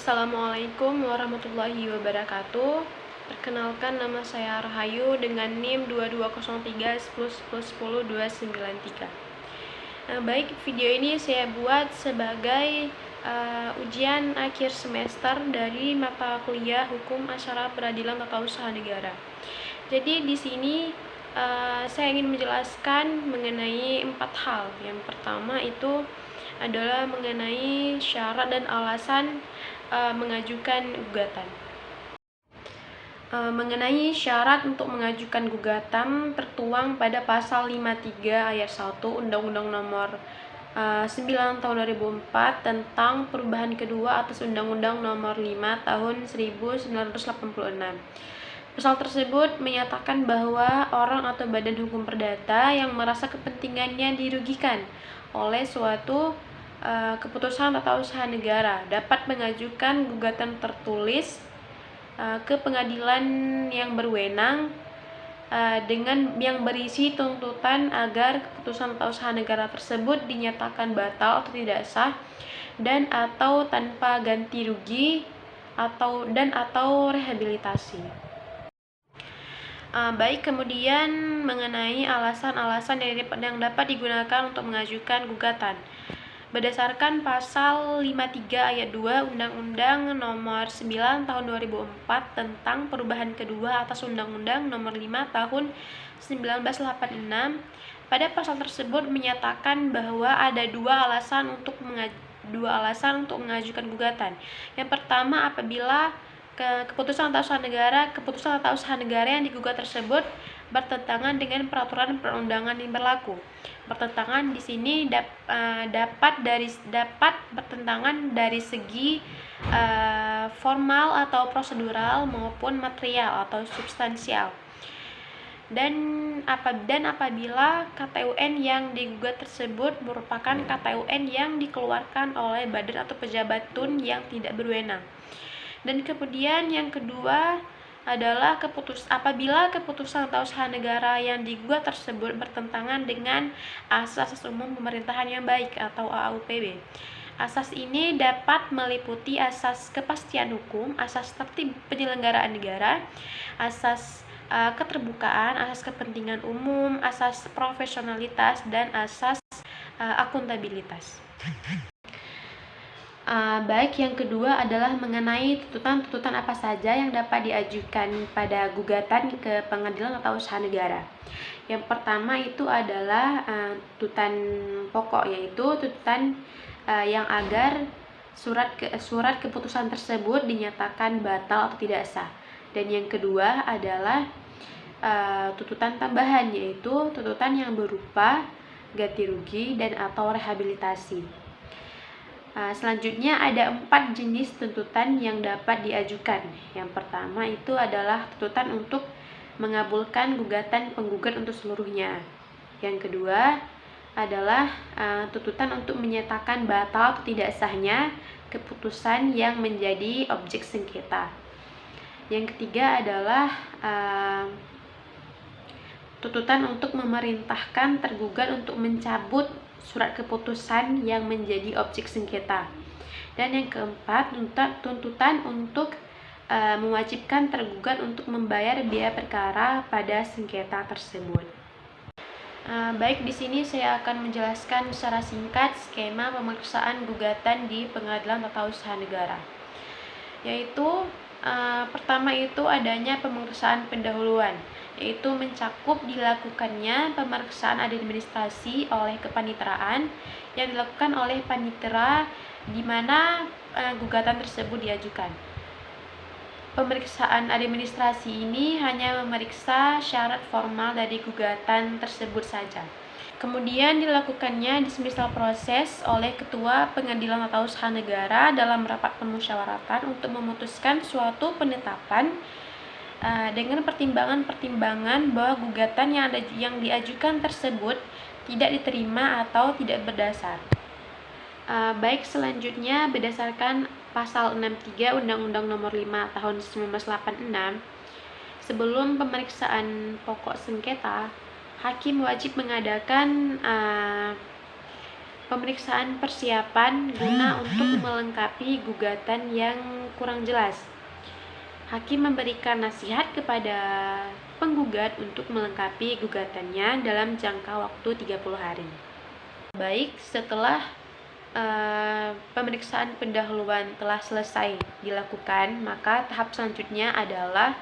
Assalamualaikum warahmatullahi wabarakatuh. Perkenalkan, nama saya Rahayu dengan NIM 2203 Baik, video ini saya buat sebagai ujian akhir semester dari mata kuliah Hukum Asyara Peradilan Tata Usaha Negara. Jadi di sini saya ingin menjelaskan mengenai 4 hal. Yang pertama itu adalah mengenai syarat dan alasan mengajukan gugatan. Mengenai syarat untuk mengajukan gugatan tertuang pada pasal 53 ayat 1 Undang-Undang Nomor 9 tahun 2004 tentang perubahan kedua atas Undang-Undang Nomor 5 tahun 1986. Pasal tersebut menyatakan bahwa orang atau badan hukum perdata yang merasa kepentingannya dirugikan oleh suatu keputusan tata usaha negara dapat mengajukan gugatan tertulis ke pengadilan yang berwenang dengan yang berisi tuntutan agar keputusan tata usaha negara tersebut dinyatakan batal atau tidak sah dan atau tanpa ganti rugi atau rehabilitasi. Baik, kemudian mengenai alasan-alasan yang dapat digunakan untuk mengajukan gugatan. Berdasarkan pasal 53 ayat 2 Undang-Undang Nomor 9 tahun 2004 tentang perubahan kedua atas Undang-Undang Nomor 5 tahun 1986, pada pasal tersebut menyatakan bahwa ada dua alasan untuk mengajukan gugatan. Yang pertama, apabila keputusan tata usaha negara yang digugat tersebut bertentangan dengan peraturan perundangan yang berlaku. Bertentangan di sini dapat bertentangan dari segi formal atau prosedural maupun material atau substansial. Dan apabila KTUN yang digugat tersebut merupakan KTUN yang dikeluarkan oleh badan atau pejabat tun yang tidak berwenang. Dan kemudian yang kedua adalah apabila keputusan tata usaha negara yang digugat tersebut bertentangan dengan asas umum pemerintahan yang baik atau AUPB. Asas ini dapat meliputi asas kepastian hukum, asas tertib penyelenggaraan negara, asas keterbukaan, asas kepentingan umum, asas profesionalitas, dan asas akuntabilitas. Baik, yang kedua adalah mengenai tuntutan apa saja yang dapat diajukan pada gugatan ke pengadilan tata usaha negara. Yang pertama itu adalah tuntutan pokok, yaitu tuntutan yang agar surat keputusan tersebut dinyatakan batal atau tidak sah. Dan yang kedua adalah tuntutan tambahan, yaitu tuntutan yang berupa ganti rugi dan atau rehabilitasi. Selanjutnya ada 4 jenis tuntutan yang dapat diajukan. Yang pertama itu adalah tuntutan untuk mengabulkan gugatan penggugat untuk seluruhnya. Yang kedua adalah tuntutan untuk menyatakan batal atau tidak sahnya keputusan yang menjadi objek sengketa. Yang ketiga adalah tuntutan untuk memerintahkan tergugat untuk mencabut surat keputusan yang menjadi objek sengketa. Dan yang keempat, tuntutan untuk mewajibkan tergugat untuk membayar biaya perkara pada sengketa tersebut. Baik, di sini saya akan menjelaskan secara singkat skema pemeriksaan gugatan di Pengadilan Tata Usaha Negara. Yaitu pertama itu adanya pemeriksaan pendahuluan, yaitu mencakup dilakukannya pemeriksaan administrasi oleh kepanitraan yang dilakukan oleh panitera di mana gugatan tersebut diajukan. Pemeriksaan administrasi ini hanya memeriksa syarat formal dari gugatan tersebut saja. Kemudian dilakukannya dismissal proses oleh Ketua Pengadilan Tata Usaha Negara dalam rapat pemusyawaratan untuk memutuskan suatu penetapan dengan pertimbangan bahwa gugatan yang diajukan tersebut tidak diterima atau tidak berdasar. Baik, selanjutnya berdasarkan pasal 63 Undang-Undang Nomor 5 tahun 1986, sebelum pemeriksaan pokok sengketa, hakim wajib mengadakan pemeriksaan persiapan guna untuk melengkapi gugatan yang kurang jelas. Hakim memberikan nasihat kepada penggugat untuk melengkapi gugatannya dalam jangka waktu 30 hari. Baik, setelah pemeriksaan pendahuluan telah selesai dilakukan, maka tahap selanjutnya adalah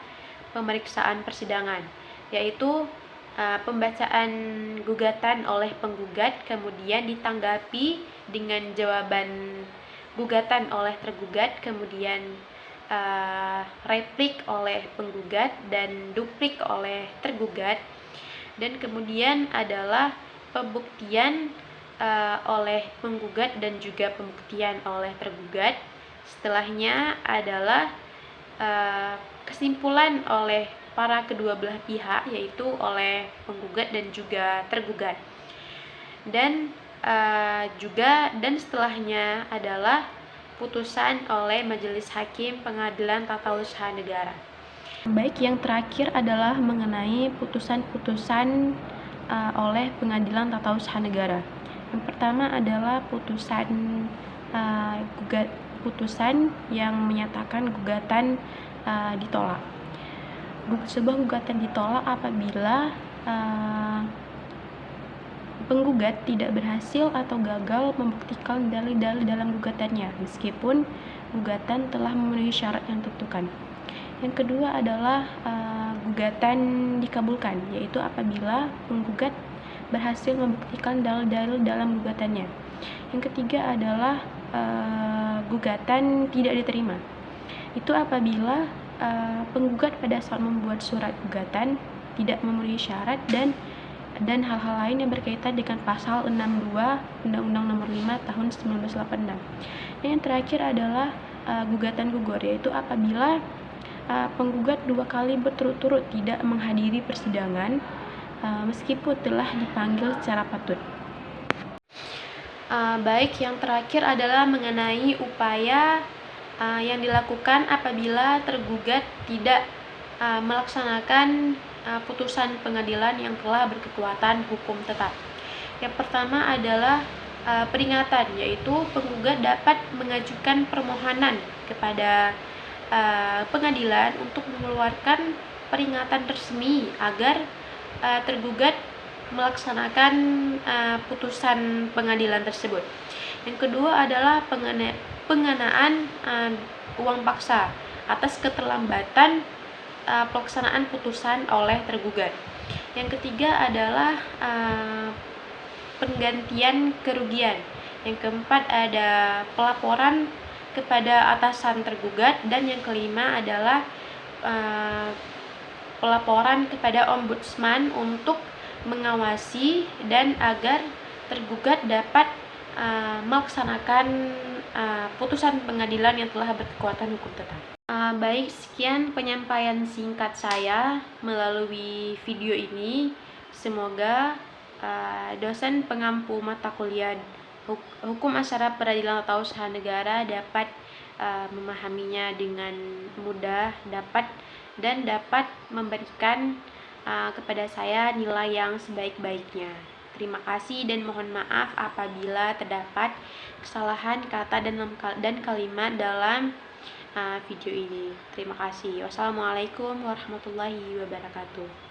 pemeriksaan persidangan, yaitu pembacaan gugatan oleh penggugat, kemudian ditanggapi dengan jawaban gugatan oleh tergugat, kemudian replik oleh penggugat dan duplik oleh tergugat, dan kemudian adalah pembuktian oleh penggugat dan juga pembuktian oleh tergugat. Setelahnya adalah kesimpulan oleh para kedua belah pihak, yaitu oleh penggugat dan juga tergugat. Dan setelahnya adalah putusan oleh Majelis Hakim Pengadilan Tata Usaha Negara. Baik, yang terakhir adalah mengenai putusan-putusan oleh Pengadilan Tata Usaha Negara. Yang pertama adalah putusan yang menyatakan gugatan ditolak. Sebuah gugatan ditolak apabila penggugat tidak berhasil atau gagal membuktikan dalil-dalil dalam gugatannya, meskipun gugatan telah memenuhi syarat yang ditentukan. Yang kedua adalah gugatan dikabulkan, yaitu apabila penggugat berhasil membuktikan dalil-dalil dalam gugatannya. Yang ketiga adalah gugatan tidak diterima. Itu apabila penggugat pada saat membuat surat gugatan tidak memenuhi syarat dan hal-hal lain yang berkaitan dengan pasal 62 Undang-Undang Nomor 5 Tahun 1986. Dan yang terakhir adalah gugatan gugur, yaitu apabila penggugat 2 kali berturut-turut tidak menghadiri persidangan meskipun telah dipanggil secara patut. Baik, yang terakhir adalah mengenai upaya yang dilakukan apabila tergugat tidak melaksanakan putusan pengadilan yang telah berkekuatan hukum tetap. Yang pertama adalah peringatan, yaitu penggugat dapat mengajukan permohonan kepada pengadilan untuk mengeluarkan peringatan resmi agar tergugat melaksanakan putusan pengadilan tersebut. Yang kedua adalah pengenaan uang paksa atas keterlambatan pelaksanaan putusan oleh tergugat. Yang ketiga adalah penggantian kerugian. Yang keempat ada pelaporan kepada atasan tergugat, dan yang kelima adalah pelaporan kepada ombudsman untuk mengawasi dan agar tergugat dapat melaksanakan putusan pengadilan yang telah berkekuatan hukum tetap. Baik, sekian penyampaian singkat saya melalui video ini. Semoga dosen pengampu mata kuliah Hukum Acara Peradilan Tata Usaha Negara dapat memahaminya dengan mudah, dapat memberikan kepada saya nilai yang sebaik-baiknya. Terima kasih dan mohon maaf apabila terdapat kesalahan kata dan kalimat dalam video ini. Terima kasih. Wassalamualaikum warahmatullahi wabarakatuh.